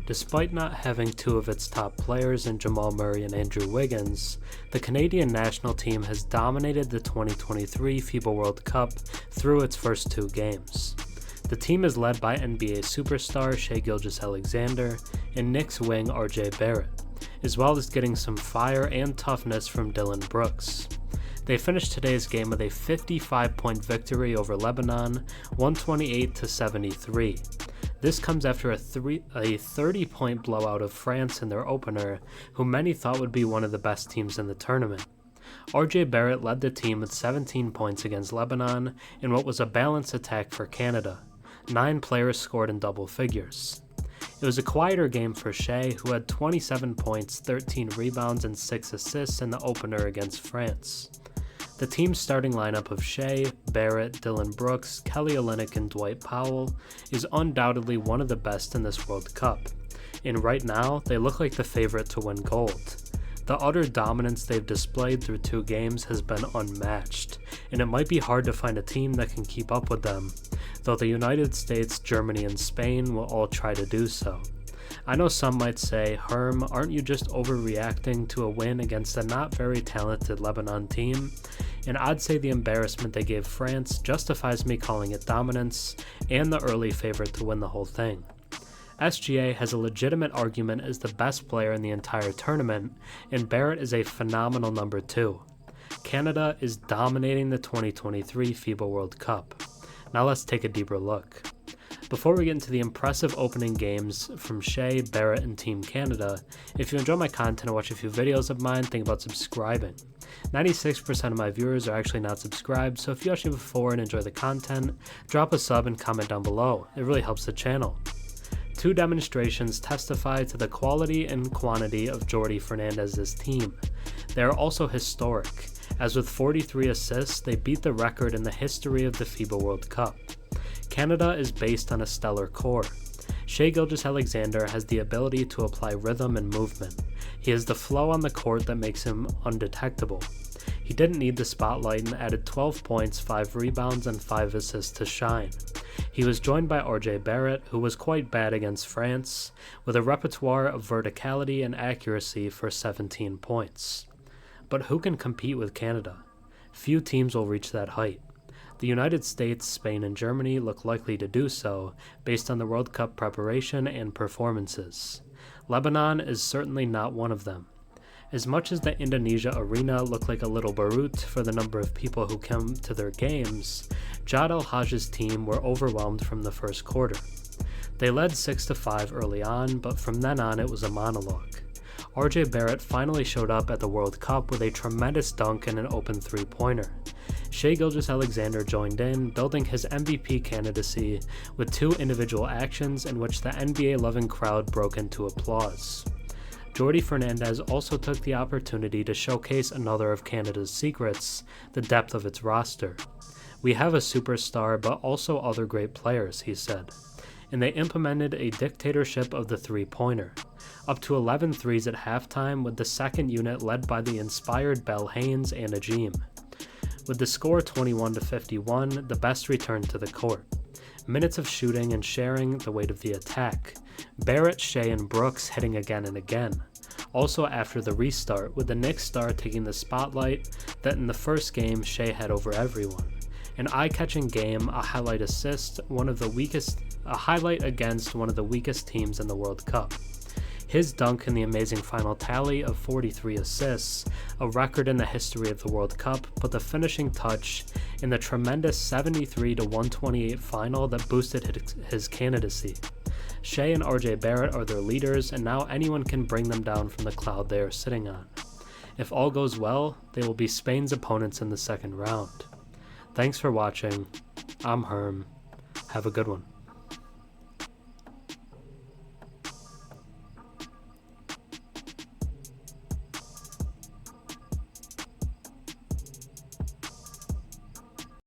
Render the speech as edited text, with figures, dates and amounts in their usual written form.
Despite not having two of its top players in Jamal Murray and Andrew Wiggins, the Canadian national team has dominated the 2023 FIBA World Cup through its first two games. The team is led by NBA superstar Shai Gilgeous-Alexander and Knicks wing RJ Barrett, as well as getting some fire and toughness from Dillon Brooks. They finished today's game with a 55-point victory over Lebanon, 128-73. This comes after a 30-point blowout of France in their opener, who many thought would be one of the best teams in the tournament. RJ Barrett led the team with 17 points against Lebanon in what was a balanced attack for Canada. 9 players scored in double figures. It was a quieter game for Shai, who had 27 points, 13 rebounds, and 6 assists in the opener against France. The team's starting lineup of Shai, Barrett, Dillon Brooks, Kelly Olynyk, and Dwight Powell is undoubtedly one of the best in this World Cup, and right now they look like the favorite to win gold. The utter dominance they've displayed through 2 games has been unmatched, and it might be hard to find a team that can keep up with them, though the United States, Germany, and Spain will all try to do so. I know some might say, Herm, aren't you just overreacting to a win against a not very talented Lebanon team? And I'd say the embarrassment they gave France justifies me calling it dominance and the early favorite to win the whole thing. SGA has a legitimate argument as the best player in the entire tournament, and Barrett is a phenomenal number 2. Canada is dominating the 2023 FIBA World Cup. Now let's take a deeper look. Before we get into the impressive opening games from Shai, Barrett, and Team Canada, if you enjoy my content and watch a few videos of mine, think about subscribing. 96% of my viewers are actually not subscribed, so if you watch it before and enjoy the content, drop a sub and comment down below. It really helps the channel. 2 demonstrations testify to the quality and quantity of Jordi Fernandez's team. They are also historic, as with 43 assists, they beat the record in the history of the FIBA World Cup. Canada is based on a stellar core. Shai Gilgeous-Alexander has the ability to apply rhythm and movement. He has the flow on the court that makes him undetectable. He didn't need the spotlight and added 12 points, 5 rebounds, and 5 assists to shine. He was joined by RJ Barrett, who was quite bad against France, with a repertoire of verticality and accuracy for 17 points. But who can compete with Canada? Few teams will reach that height. The United States, Spain, and Germany look likely to do so, based on the World Cup preparation and performances. Lebanon is certainly not one of them. As much as the Indonesia arena looked like a little Beirut for the number of people who come to their games, Jad Al-Hajj's team were overwhelmed from the first quarter. They led 6-5 early on, but from then on it was a monologue. RJ Barrett finally showed up at the World Cup with a tremendous dunk and an open 3-pointer. Shai Gilgeous-Alexander joined in, building his MVP candidacy with 2 individual actions in which the NBA-loving crowd broke into applause. Jordi Fernandez also took the opportunity to showcase another of Canada's secrets, the depth of its roster. "We have a superstar, but also other great players," he said. And they implemented a dictatorship of the 3-pointer. Up to 11 threes at halftime, with the second unit led by the inspired Bell Haynes and Ajim. With the score 21-51, the best returned to the court. Minutes of shooting and sharing the weight of the attack. Barrett, Shai, and Brooks hitting again and again. Also after the restart, with the Knicks star taking the spotlight that in the first game Shai had over everyone. An eye-catching game, a highlight against one of the weakest teams in the World Cup. His dunk in the amazing final tally of 43 assists, a record in the history of the World Cup, put the finishing touch in the tremendous 73-128 final that boosted his candidacy. Shai and RJ Barrett are their leaders, and now anyone can bring them down from the cloud they are sitting on. If all goes well, they will be Spain's opponents in the second round. Thanks for watching. I'm Herm. Have a good one.